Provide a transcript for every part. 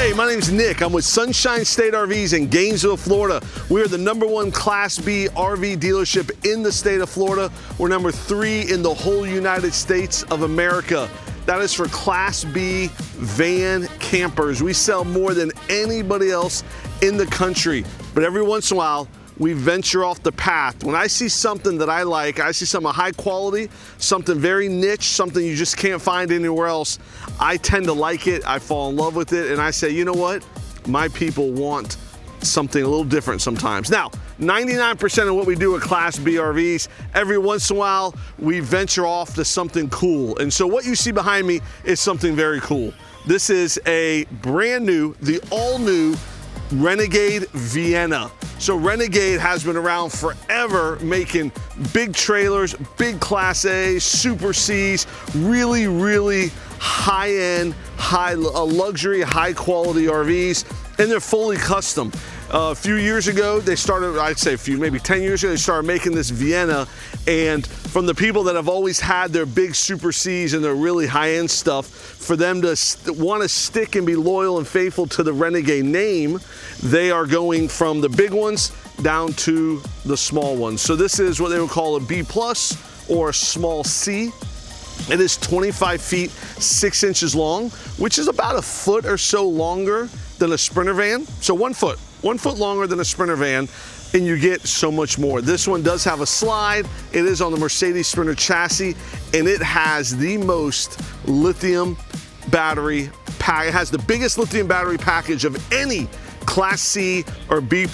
Hey, my name's Nick. I'm with Sunshine State RVs in Gainesville, Florida. We're the #1 Class B RV dealership in the state of Florida. We're #3 in the whole United States of America. That is for Class B van campers. We sell more than anybody else in the country. But every once in a while, we venture off the path. When I see something that I like, I see something high quality, something very niche, something you just can't find anywhere else, I tend to like it, I fall in love with it, and I say, you know what? My people want something a little different sometimes. Now, 99% of what we do at Class B RVs, every once in a while, we venture off to something cool. And so what you see behind me is something very cool. This is a brand new, the all new Renegade Vienna. So Renegade has been around forever making big trailers, big Class A, Super Cs, really, really high-end, luxury, high-quality RVs, and they're fully custom. A few years ago, they started, I'd say maybe 10 years ago, they started making this Vienna, and from the people that have always had their big Super Cs and their really high-end stuff, for them to want to stick and be loyal and faithful to the Renegade name, they are going from the big ones down to the small ones. So this is what they would call a B+ or a small C. It is 25 feet, 6 inches long, which is about a foot or so longer than a Sprinter van. So 1 foot longer than a Sprinter van, and you get so much more. This one does have a slide. It is on the Mercedes Sprinter chassis, and it has the most lithium battery pack. It has the biggest lithium battery package of any Class C or B+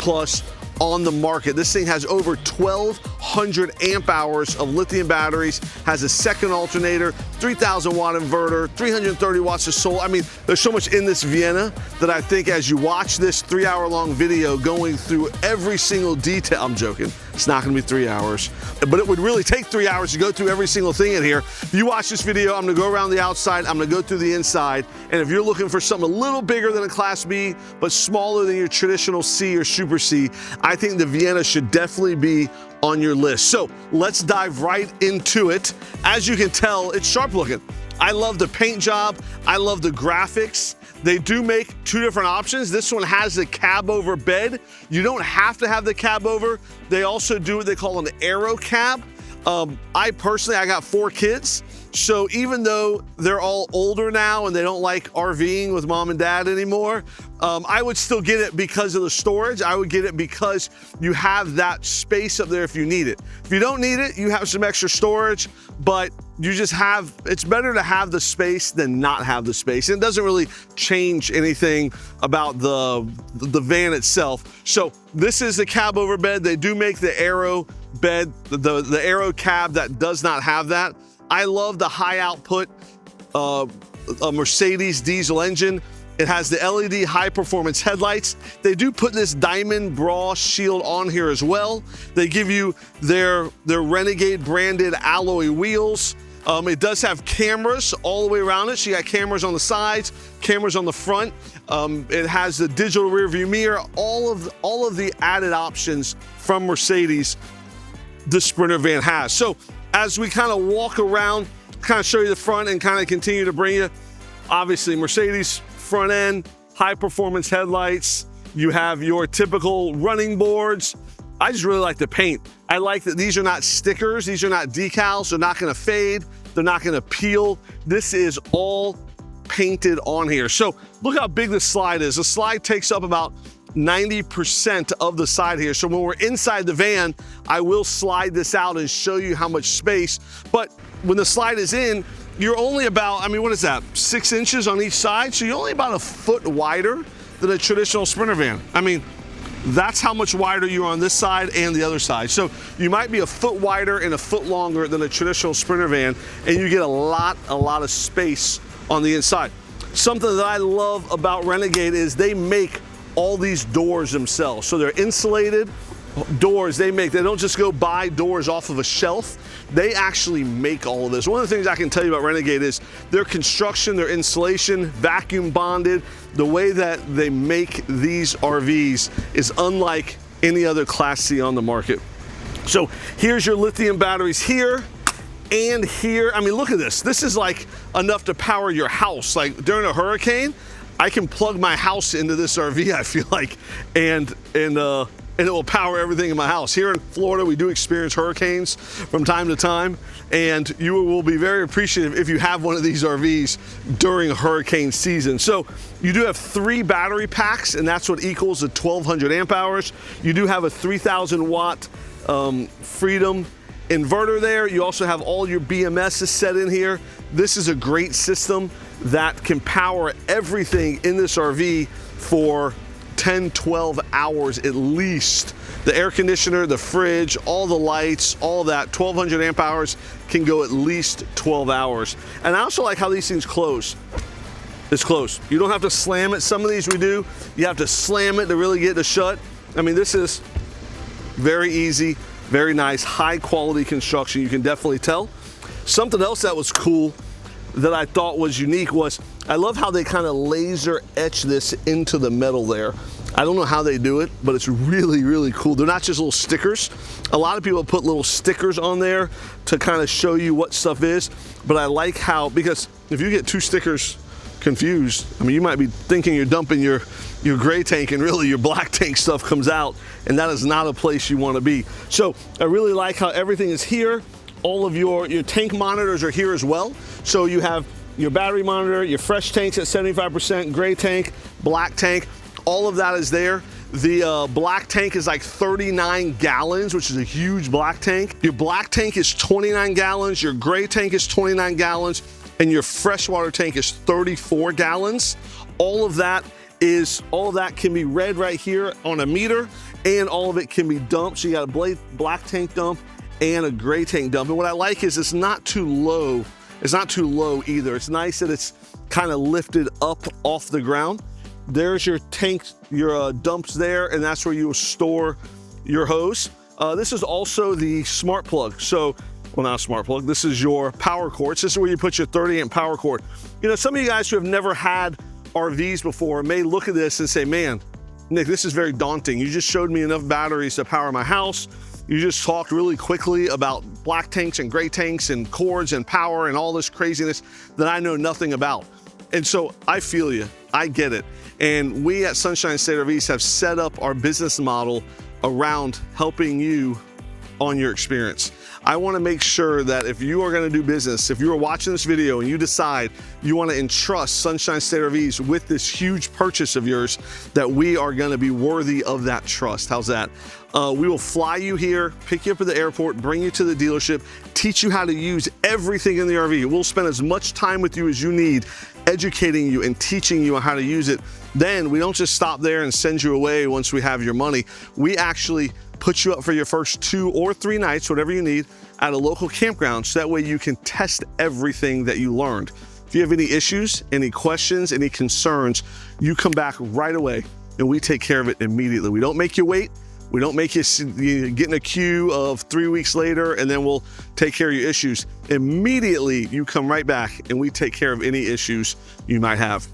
on the market. This thing has over 1,200 amp hours of lithium batteries, has a second alternator, 3,000 watt inverter, 330 watts of solar. I mean, there's so much in this Vienna that I think as you watch this 3-hour-long video going through every single detail, I'm joking, it's not gonna be 3 hours, but it would really take 3 hours to go through every single thing in here. If you watch this video, I'm gonna go around the outside, I'm gonna go through the inside, and if you're looking for something a little bigger than a Class B, but smaller than your traditional C or Super C, I think the Vienna should definitely be on your list. So let's dive right into it. As you can tell, it's sharp looking. I love the paint job. I love the graphics. They do make 2 different options. This one has the Cabover bed. You don't have to have the Cabover. They also do what they call an aero cab. I got 4 kids. So even though they're all older now and they don't like RVing with mom and dad anymore, I would still get it because of the storage. I would get it because you have that space up there if you need it. If you don't need it, you have some extra storage, but you just have, it's better to have the space than not have the space. It doesn't really change anything about the van itself. So this is the Cabover bed. They do make the aero bed, the aero cab that does not have that. I love the high output a Mercedes diesel engine. It has the LED high performance headlights. They do put this diamond bra shield on here as well. They give you their Renegade branded alloy wheels. It does have cameras all the way around it. So you got cameras on the sides, cameras on the front. It has the digital rear view mirror, all of the added options from Mercedes the Sprinter van has. So as we kind of walk around, kind of show you the front and kind of continue to bring you, obviously Mercedes front end, high performance headlights. You have your typical running boards. I just really like the paint. I like that these are not stickers. These are not decals. They're not gonna fade. They're not gonna peel. This is all painted on here. So look how big the slide is. The slide takes up about 90% of the side here. So when we're inside the van, I will slide this out and show you how much space. But when the slide is in, you're only about, I mean, what is that? 6 inches on each side. So you're only about a foot wider than a traditional Sprinter van. I mean, that's how much wider you are on this side and the other side. So you might be a foot wider and a foot longer than a traditional Sprinter van, and you get a lot of space on the inside. Something that I love about Renegade is they make all these doors themselves. So they're insulated doors they make. They don't just go buy doors off of a shelf. They actually make all of this. One of the things I can tell you about Renegade is their construction, their insulation, vacuum bonded. The way that they make these RVs is unlike any other Class C on the market. So here's your lithium batteries here and here. I mean, look at this. This is like enough to power your house. Like during a hurricane, I can plug my house into this RV, I feel like, and it will power everything in my house. Here in Florida, we do experience hurricanes from time to time, and you will be very appreciative if you have one of these RVs during hurricane season. So you do have 3 battery packs, and that's what equals the 1200 amp hours. You do have a 3000 watt Freedom inverter there. You also have all your BMS set in here. This is a great system that can power everything in this RV for 10, 12 hours at least. The air conditioner, the fridge, all the lights, all that, 1200 amp hours can go at least 12 hours. And I also like how these things close. It's closed. You don't have to slam it. Some of these we do. You have to slam it to really get it to shut. I mean, this is very easy, very nice, high quality construction. You can definitely tell. Something else that was cool that I thought was unique was, I love how they kind of laser etch this into the metal there. I don't know how they do it, but it's really, really cool. They're not just little stickers. A lot of people put little stickers on there to kind of show you what stuff is, but I like how, because if you get 2 stickers confused, I mean, you might be thinking you're dumping your gray tank and really your black tank stuff comes out, and that is not a place you want to be. So I really like how everything is here. All of your tank monitors are here as well. So you have your battery monitor, your fresh tanks at 75%, gray tank, black tank, all of that is there. The black tank is like 39 gallons, which is a huge black tank. Your black tank is 29 gallons, your gray tank is 29 gallons, and your freshwater tank is 34 gallons. All of that can be read right here on a meter, and all of it can be dumped. So you got a black tank dump and a gray tank dump. And what I like is it's not too low. It's not too low either. It's nice that it's kind of lifted up off the ground. There's your tank, your dumps there, and that's where you will store your hose. This is also the smart plug. So, well, not a smart plug, this is your power cord. This is where you put your 30 amp power cord. You know, some of you guys who have never had RVs before may look at this and say, man, Nick, this is very daunting. You just showed me enough batteries to power my house. You just talked really quickly about black tanks and gray tanks and cords and power and all this craziness that I know nothing about. And so I feel you, I get it. And we at Sunshine State RVs have set up our business model around helping you on your experience. I want to make sure that if you are going to do business, if you are watching this video and you decide you want to entrust Sunshine State RVs with this huge purchase of yours, that we are going to be worthy of that trust. How's that? We will fly you here, pick you up at the airport, bring you to the dealership, teach you how to use everything in the RV. We'll spend as much time with you as you need, educating you and teaching you on how to use it. Then we don't just stop there and send you away once we have your money. We actually put you up for your first 2 or 3 nights, whatever you need, at a local campground, so that way you can test everything that you learned. If you have any issues, any questions, any concerns, you come back right away and we take care of it immediately. We don't make you wait. We don't make you get in a queue of 3 weeks later and then we'll take care of your issues. Immediately, you come right back and we take care of any issues you might have.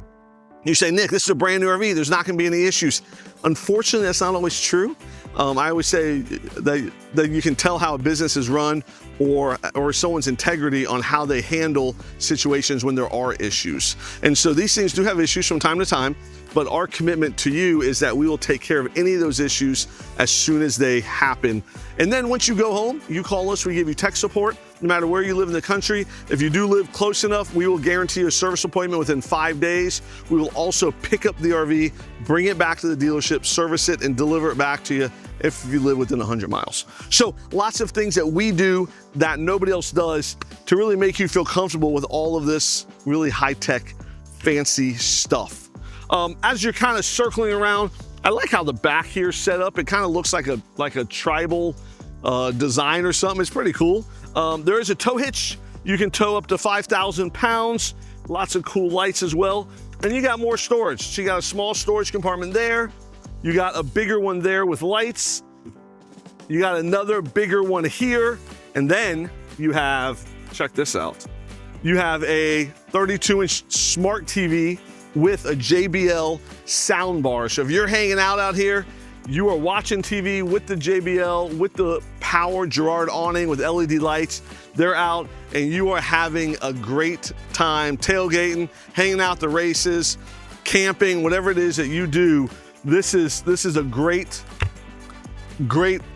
You say, Nick, this is a brand new RV. There's not gonna be any issues. Unfortunately, that's not always true. I always say that you can tell how a business is run or someone's integrity on how they handle situations when there are issues. And so these things do have issues from time to time, but our commitment to you is that we will take care of any of those issues as soon as they happen. And then once you go home, you call us, we give you tech support, no matter where you live in the country. If you do live close enough, we will guarantee you a service appointment within 5 days. We will also pick up the RV, bring it back to the dealership, service it, and deliver it back to you if you live within 100 miles. So lots of things that we do that nobody else does to really make you feel comfortable with all of this really high-tech, fancy stuff. As you're kind of circling around, I like how the back here is set up. It kind of looks like a tribal design or something. It's pretty cool. There is a tow hitch. You can tow up to 5,000 pounds. Lots of cool lights as well. And you got more storage. So you got a small storage compartment there. You got a bigger one there with lights. You got another bigger one here. And then you have, check this out. You have a 32-inch smart TV with a JBL soundbar. So if you're hanging out here, you are watching TV with the JBL, with the power Girard awning with LED lights. They're out and you are having a great time tailgating, hanging out the races, camping, whatever it is that you do, this is a great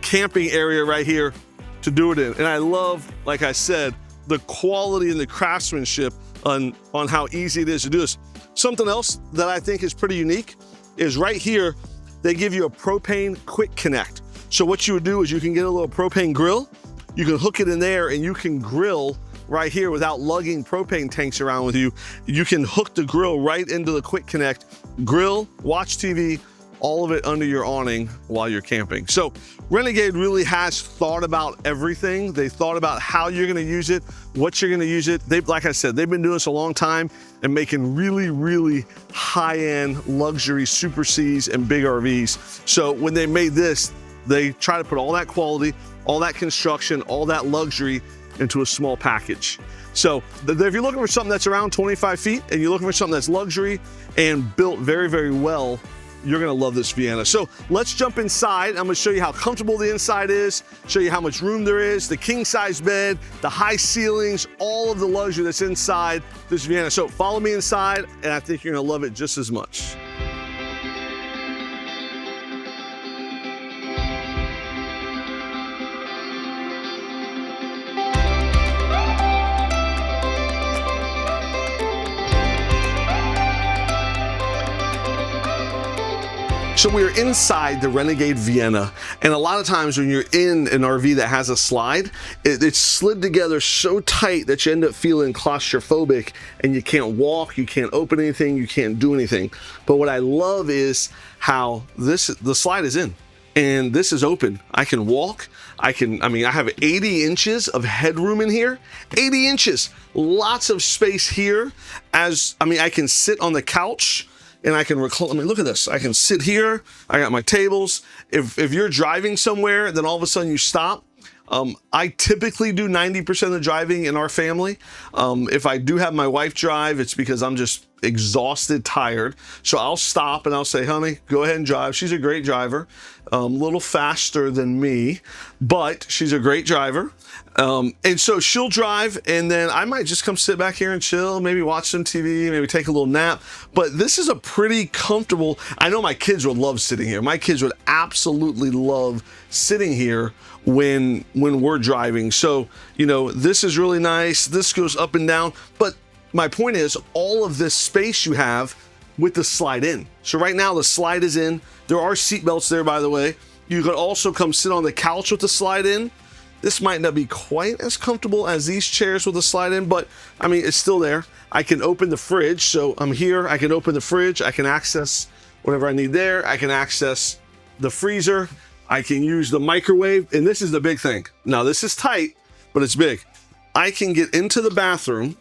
camping area right here to do it in. And I love, like I said, the quality and the craftsmanship on how easy it is to do this. Something else that I think is pretty unique is right here, they give you a propane quick connect. So what you would do is you can get a little propane grill, you can hook it in there and you can grill right here without lugging propane tanks around with you. You can hook the grill right into the quick connect, grill, watch TV, all of it under your awning while you're camping. So Renegade really has thought about everything. They thought about how you're gonna use it, what you're gonna use it. Like I said, they've been doing this a long time and making really, really high-end luxury Super Cs and big RVs. So when they made this, they try to put all that quality, all that construction, all that luxury into a small package. So if you're looking for something that's around 25 feet and you're looking for something that's luxury and built very, very well, you're gonna love this Vienna. So let's jump inside. I'm gonna show you how comfortable the inside is, show you how much room there is, the king size bed, the high ceilings, all of the luxury that's inside this Vienna. So follow me inside and I think you're gonna love it just as much. So we're inside the Renegade Vienna, and a lot of times when you're in an RV that has a slide, it's slid together so tight that you end up feeling claustrophobic and you can't walk, you can't open anything, you can't do anything. But what I love is how the slide is in and this is open. I can walk, I have 80 inches of headroom in here, 80 inches, lots of space here. I can sit on the couch and I can recline. Look at this. I can sit here. I got my tables. If you're driving somewhere, then all of a sudden you stop. I typically do 90% of the driving in our family. If I do have my wife drive, it's because I'm just exhausted, tired. So I'll stop and I'll say, honey, go ahead and drive. She's a great driver, a little faster than me, but she's a great driver. And so she'll drive and then I might just come sit back here and chill, maybe watch some TV, maybe take a little nap. But this is a pretty comfortable, I know my kids would love sitting here. My kids would absolutely love sitting here when we're driving. So, you know, this is really nice. This goes up and down. But my point is all of this space you have with the slide in. So right now the slide is in. There are seat belts there, by the way. You could also come sit on the couch with the slide in. This might not be quite as comfortable as these chairs with a slide in, but I mean, it's still there. I can open the fridge. So I'm here, I can open the fridge. I can access whatever I need there. I can access the freezer. I can use the microwave. And this is the big thing. Now this is tight, but it's big. I can get into the bathroom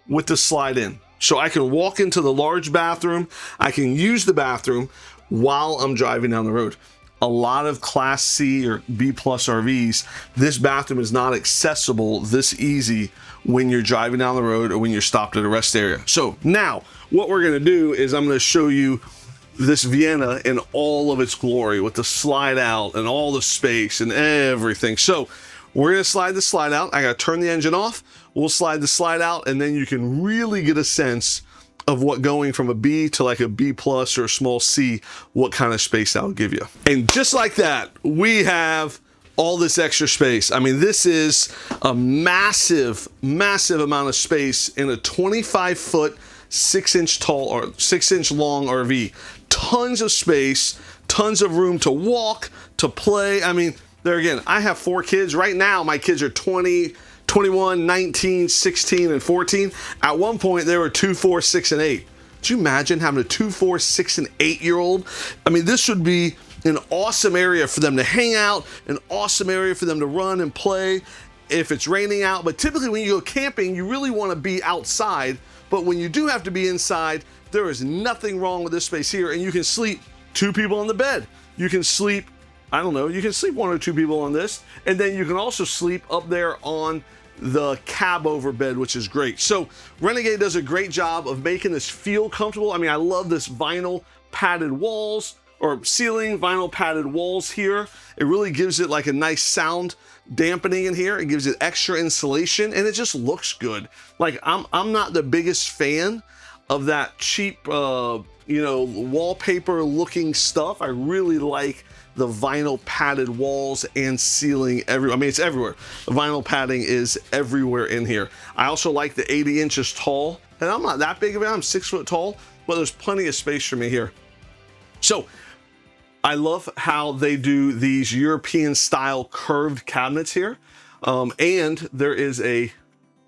with the slide in. So I can walk into the large bathroom. I can use the bathroom while I'm driving down the road. A lot of Class C or B plus RVs, this bathroom is not accessible this easy when you're driving down the road or when you're stopped at a rest area. So now what we're gonna do is I'm gonna show you this Vienna in all of its glory with the slide out and all the space and everything. So we're gonna slide the slide out. I gotta turn the engine off. We'll slide the slide out and then you can really get a sense of what going from a B to like a B plus or a small C, what kind of space that'll give you. And just like that, we have all this extra space. I mean, this is a massive, massive amount of space in a 25-foot, 6-inch tall or 6-inch long RV. Tons of space, tons of room to walk, to play. I mean, there again, I have 4 kids. Right now, my kids are 20, 21, 19, 16, and 14. At one point, there were 2, 4, 6, and 8. Could you imagine having a 2, 4, 6, and 8-year-old? I mean, this would be an awesome area for them to hang out, an awesome area for them to run and play if it's raining out. But typically when you go camping, you really want to be outside. But when you do have to be inside, there is nothing wrong with this space here. And you can sleep 2 people on the bed. You can sleep, I don't know, you can sleep 1 or 2 people on this. And then you can also sleep up there on the Cabover bed, which is great. So Renegade does a great job of making this feel comfortable. I mean, I love this vinyl padded walls or ceiling vinyl padded walls here. It really gives it like a nice sound dampening in here. It gives it extra insulation and it just looks good. Like I'm not the biggest fan of that cheap, you know, wallpaper looking stuff. I really like the vinyl padded walls and ceiling everywhere. I mean, it's everywhere. The vinyl padding is everywhere in here. I also like the 80 inches tall, and I'm not that big of it. I'm 6 foot tall, but there's plenty of space for me here. So I love how they do these European style curved cabinets here. And there is a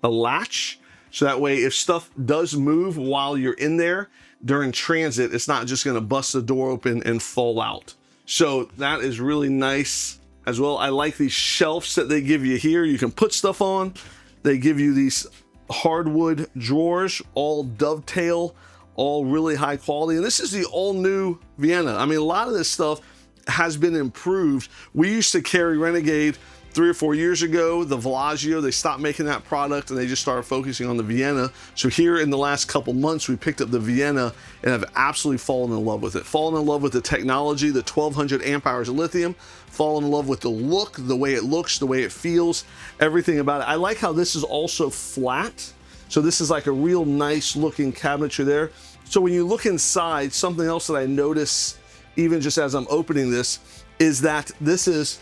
latch. So that way, if stuff does move while you're in there during transit, it's not just gonna bust the door open and fall out. So that is really nice as well. I like these shelves that they give you here. You can put stuff on. They give you these hardwood drawers, all dovetail, all really high quality. And this is the all new Vienna. I mean, a lot of this stuff has been improved. We used to carry Renegade 3 or 4 years ago, the Velagio. They stopped making that product and they just started focusing on the Vienna. So here in the last couple months, we picked up the Vienna and have absolutely fallen in love with it. Fallen in love with the technology, the 1200 amp hours of lithium, fallen in love with the look, the way it looks, the way it feels, everything about it. I like how this is also flat. So this is like a real nice looking cabinetry there. So when you look inside, something else that I notice, even just as I'm opening this, is that this is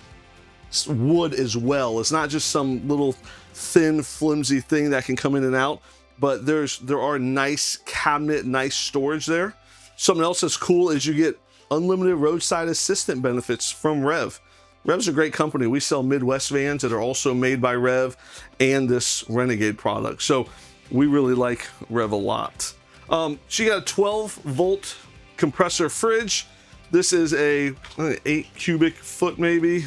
wood as well. It's not just some little thin, flimsy thing that can come in and out, but there are nice cabinet, nice storage there. Something else that's cool is you get unlimited roadside assistant benefits from Rev. Rev's a great company. We sell Midwest vans that are also made by Rev and this Renegade product. So we really like Rev a lot. So you got a 12 volt compressor fridge. This is a 8 cubic foot maybe.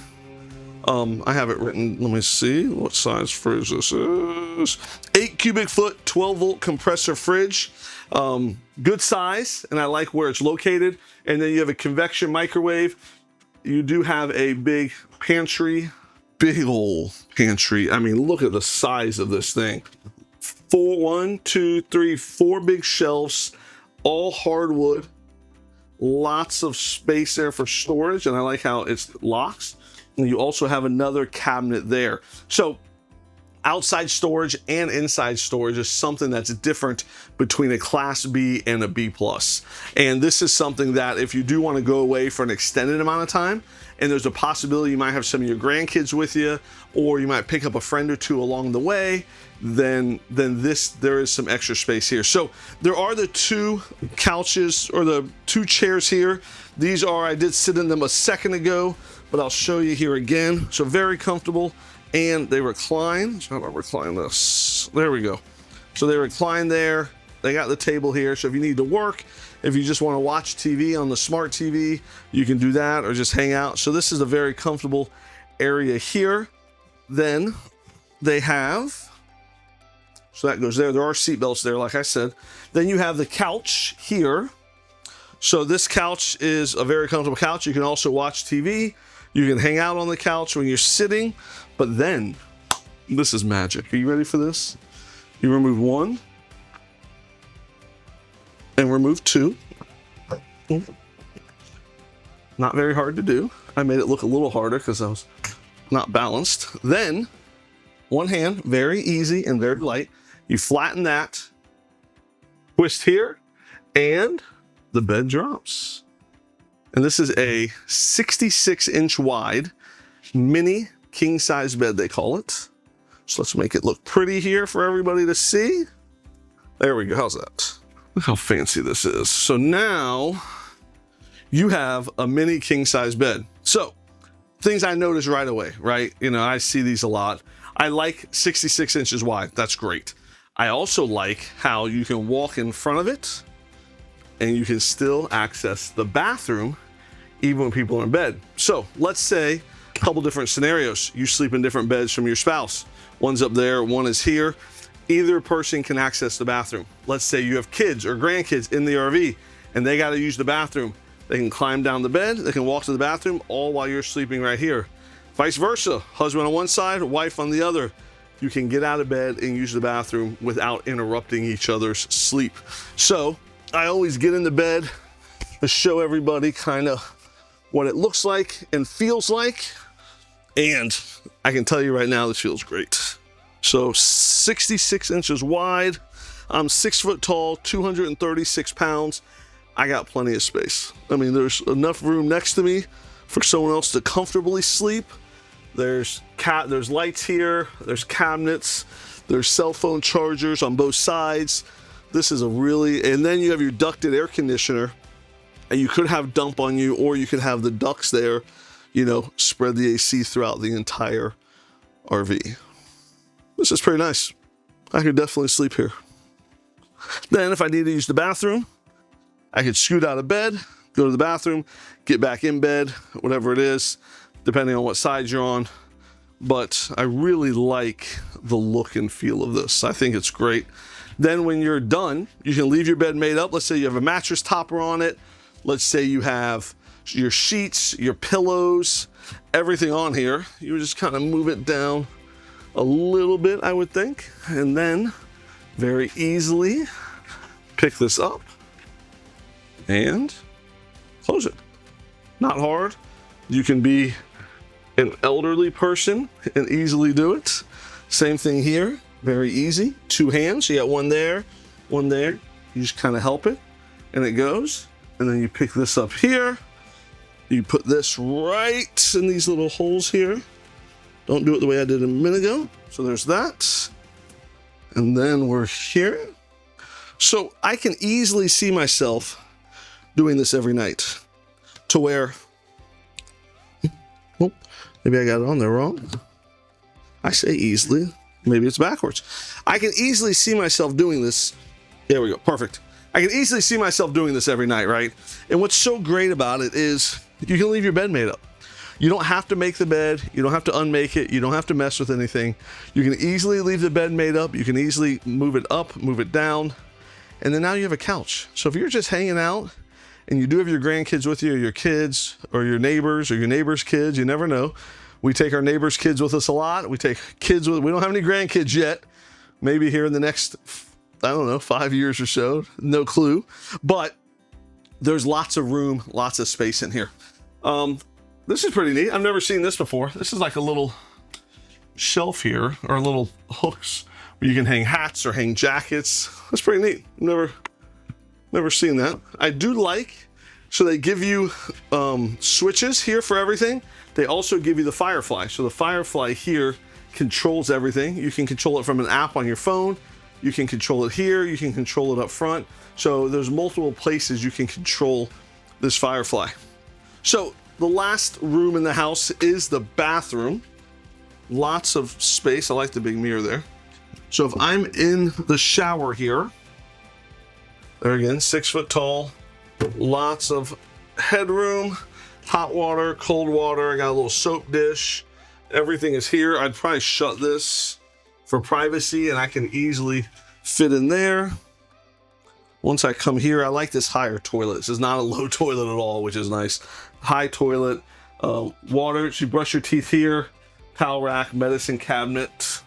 I have it written, let me see what size fridge this is. 8 cubic foot, 12 volt compressor fridge. Good size, and I like where it's located. And then you have a convection microwave. You do have a big pantry, big old pantry. I mean, look at the size of this thing. 4 big shelves, all hardwood, lots of space there for storage, and I like how it's locks. And you also have another cabinet there. So outside storage and inside storage is something that's different between a Class B and a B+. And this is something that if you do want to go away for an extended amount of time, and there's a possibility you might have some of your grandkids with you, or you might pick up a friend or two along the way, then there is some extra space here. So there are the 2 couches or the 2 chairs here. These are, I did sit in them a second ago, but I'll show you here again. So very comfortable, and they recline. How do I recline this? There we go. So they recline there. They got the table here. So if you need to work, if you just want to watch TV on the smart TV, you can do that, or just hang out. So this is a very comfortable area here. Then they have, so that goes there. There are seat belts there, like I said. Then you have the couch here. So this couch is a very comfortable couch. You can also watch TV. You can hang out on the couch when you're sitting, but then this is magic. Are you ready for this? You remove 1 and remove 2. Not very hard to do. I made it look a little harder because I was not balanced. Then 1 hand, very easy and very light. You flatten that, twist here, and the bed drops. And this is a 66-inch wide mini king size bed, they call it. So let's make it look pretty here for everybody to see. There we go. How's that? Look how fancy this is. So now you have a mini king size bed. So things I noticed right away, right? You know, I see these a lot. I like 66 inches wide. That's great. I also like how you can walk in front of it and you can still access the bathroom even when people are in bed. So let's say a couple different scenarios. You sleep in different beds from your spouse. One's up there, one is here. Either person can access the bathroom. Let's say you have kids or grandkids in the RV and they got to use the bathroom. They can climb down the bed, they can walk to the bathroom, all while you're sleeping right here. Vice versa, husband on one side, wife on the other. You can get out of bed and use the bathroom without interrupting each other's sleep. So I always get into bed to show everybody kind of what it looks like and feels like. And I can tell you right now, this feels great. So 66 inches wide. I'm 6 foot tall, 236 pounds. I got plenty of space. I mean, there's enough room next to me for someone else to comfortably sleep. There's lights here, there's cabinets, there's cell phone chargers on both sides. This is a really, and then you have your ducted air conditioner, and you could have dump on you, or you could have the ducts there, you know, spread the AC throughout the entire RV. This is pretty nice. I could definitely sleep here. Then if I need to use the bathroom, I could scoot out of bed, go to the bathroom, get back in bed, whatever it is, depending on what side you're on. But I really like the look and feel of this. I think it's great. Then when you're done, you can leave your bed made up. Let's say you have a mattress topper on it. Let's say you have your sheets, your pillows, everything on here. You would just kind of move it down a little bit, I would think. And then very easily pick this up and close it. Not hard. You can be an elderly person and easily do it. Same thing here, very easy. 2 hands, you got one there, one there. You just kind of help it and it goes. And then you pick this up here. You put this right in these little holes here. Don't do it the way I did a minute ago. So there's that. And then we're here. So I can easily see myself doing this every night to where, oh, maybe I got it on there wrong. I say easily, maybe it's backwards. I can easily see myself doing this. There we go, perfect. I can easily see myself doing this every night, right? And what's so great about it is you can leave your bed made up. You don't have to make the bed. You don't have to unmake it. You don't have to mess with anything. You can easily leave the bed made up. You can easily move it up, move it down. And then now you have a couch. So if you're just hanging out and you do have your grandkids with you, or your kids, or your neighbors kids, you never know. We take our neighbors' kids with us a lot. We take kids with, we don't have any grandkids yet. Maybe here in the next, I don't know, 5 years or so, no clue. But there's lots of room, lots of space in here. This is pretty neat. I've never seen this before. This is like a little shelf here, or little hooks where you can hang hats or hang jackets. That's pretty neat. Never seen that. I do like, so they give you switches here for everything. They also give you the Firefly. So the Firefly here controls everything. You can control it from an app on your phone. You can control it here. You can control it up front. So there's multiple places you can control this Firefly. So the last room in the house is the bathroom. Lots of space. I like the big mirror there. So if I'm in the shower here, there again, 6 foot tall, lots of headroom, hot water, cold water. I got a little soap dish. Everything is here. I'd probably shut this for privacy and I can easily fit in there. Once I come here, I like this higher toilet. This is not a low toilet at all, which is nice. High toilet, water. So you brush your teeth here. Towel rack, medicine cabinet.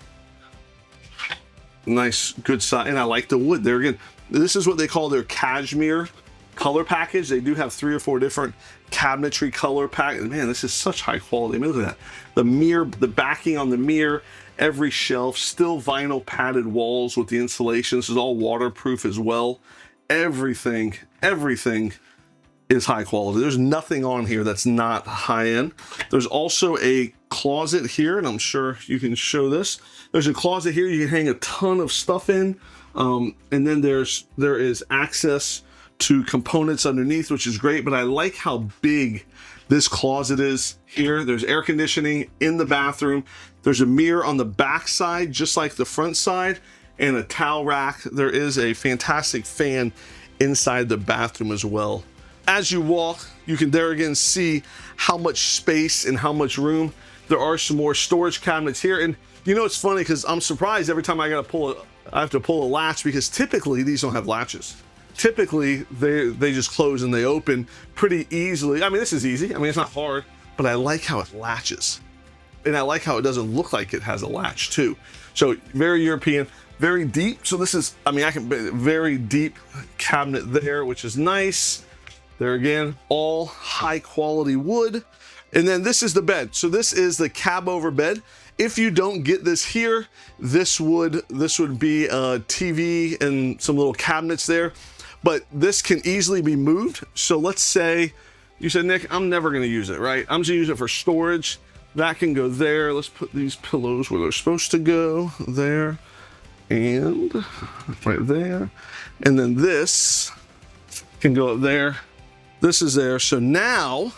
Nice, good size. And I like the wood there again. This is what they call their cashmere color package. They do have 3 or 4 different cabinetry color pack. Man, this is such high quality. I mean, look at that. The mirror, the backing on the mirror, every shelf, still vinyl padded walls with the insulation. This is all waterproof as well. Everything is high quality. There's nothing on here that's not high end. There's also a closet here, and I'm sure you can show this. There's a closet here you can hang a ton of stuff in. And then there is access to components underneath, which is great, but I like how big this closet is here. There's air conditioning in the bathroom. There's a mirror on the back side, just like the front side, and a towel rack. There is a fantastic fan inside the bathroom as well. As you walk, you can there again see how much space and how much room. There are some more storage cabinets here. And you know, it's funny because I'm surprised every time I have to pull a latch, because typically these don't have latches. Typically they just close and they open pretty easily. I mean, this is easy. I mean, it's not hard, but I like how it latches. And I like how it doesn't look like it has a latch too. So very European, very deep. So this is, I mean, I can very deep cabinet there, which is nice. There again, all high quality wood. And then this is the bed. So this is the Cabover bed. If you don't get this here, this would be a TV and some little cabinets there, but this can easily be moved. So let's say you said, Nick, I'm never going to use it, right? I'm just going to use it for storage. That can go there. Let's put these pillows where they're supposed to go, there and right there. And then this can go up there. This is there. So now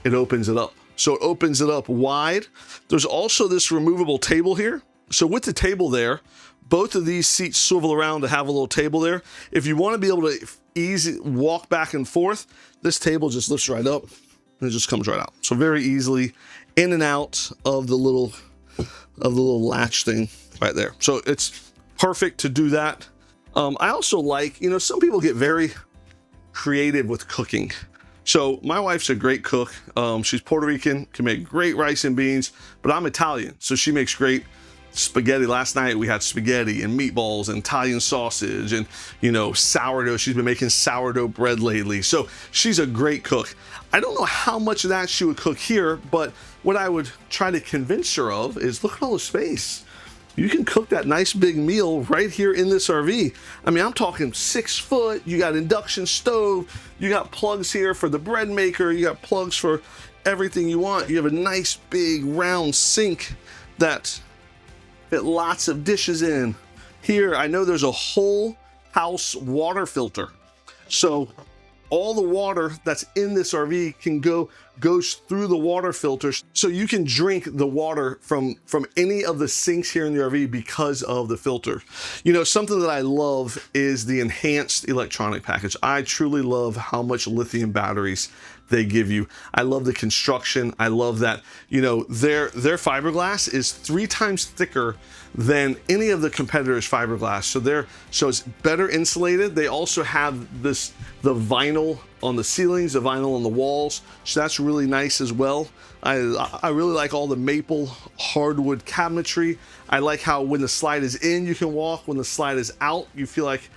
it opens it up. So it opens it up wide. There's also this removable table here. So with the table there, both of these seats swivel around to have a little table there. If you want to be able to easy walk back and forth, this table just lifts right up and it just comes right out. So very easily in and out of the little latch thing right there. So it's perfect to do that. I also like, you know, some people get very creative with cooking. So my wife's a great cook. She's Puerto Rican, can make great rice and beans, but I'm Italian, so she makes great spaghetti. Last night we had spaghetti and meatballs and Italian sausage and, you know, sourdough. She's been making sourdough bread lately. So she's a great cook. I don't know how much of that she would cook here, but what I would try to convince her of is look at all the space. You can cook that nice big meal right here in this RV. I mean, I'm talking 6 foot, you got induction stove, you got plugs here for the bread maker, you got plugs for everything you want. You have a nice big round sink that fit lots of dishes in. Here, I know there's a whole house water filter. So all the water that's in this RV goes through the water filters, so you can drink the water from any of the sinks here in the RV because of the filter. You know, something that I love is the enhanced electronic package. I truly love how much lithium batteries they give you. I love the construction. I love that, you know, their fiberglass is 3 times thicker than any of the competitors' fiberglass. So it's better insulated. They also have the vinyl on the ceilings, the vinyl on the walls. So that's really nice as well. I really like all the maple hardwood cabinetry. I like how when the slide is in, you can walk. When the slide is out, you feel like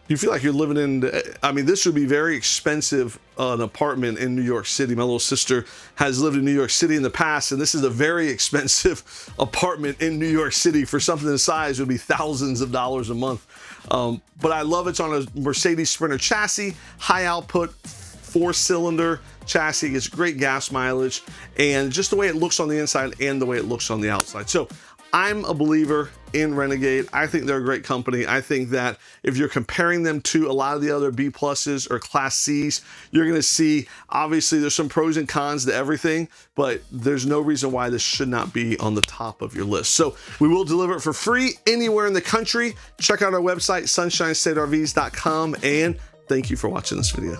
you're living in, I mean, this would be very expensive, an apartment in New York City. My little sister has lived in New York City in the past, and this is a very expensive apartment in New York City. For something this size, it would be thousands of dollars a month. But I love it's on a Mercedes Sprinter chassis, high output, 4-cylinder chassis. It's great gas mileage, and just the way it looks on the inside and the way it looks on the outside. So I'm a believer in Renegade. I think they're a great company. I think that if you're comparing them to a lot of the other B pluses or Class Cs, you're going to see, obviously there's some pros and cons to everything, but there's no reason why this should not be on the top of your list. So we will deliver it for free anywhere in the country. Check out our website, sunshinestatervs.com, and thank you for watching this video.